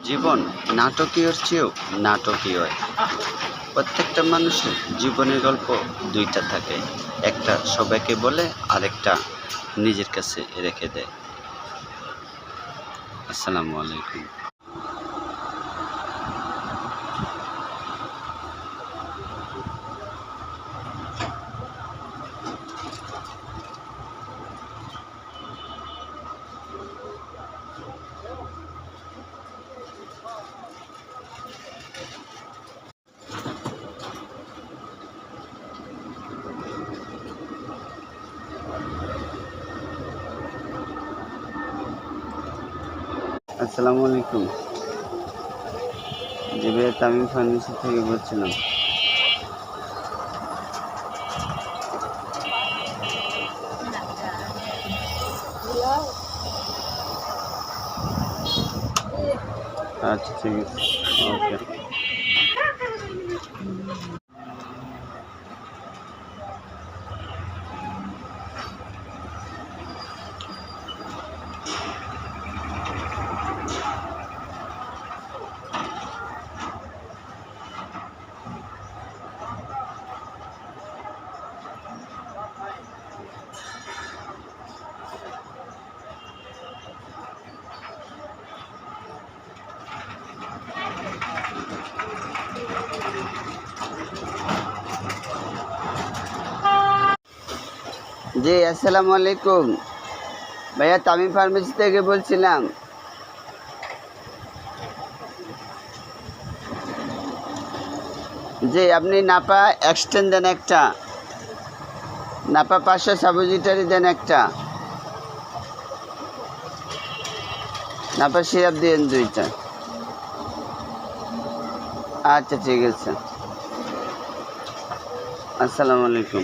জীবন নাটকীয়র চেয়েও নাটকীয়। প্রত্যেকটা মানুষের জীবনের গল্প দুইটা থাকে, একটা সবাইকে বলে, আরেকটা নিজের কাছে রেখে দেয়। আসসালামু আলাইকুম। আসসালামু আলাইকুম। জি ভাইয়া, তামিম ফার্মেসি থেকে বলছিলাম। আচ্ছা, ঠিক আছে, ওকে। জি আসসালামু আলাইকুম ভাইয়া, তামিম ফার্মেসি থেকে বলছিলাম। জি, আপনি নাপা এক্সটেন্ড দেন একটা, নাপা 500 সাবুজিটারি দেন একটা, নাপা সিরাপ দিন 2টা। আচ্ছা, ঠিক আছে। আসসালামু আলাইকুম।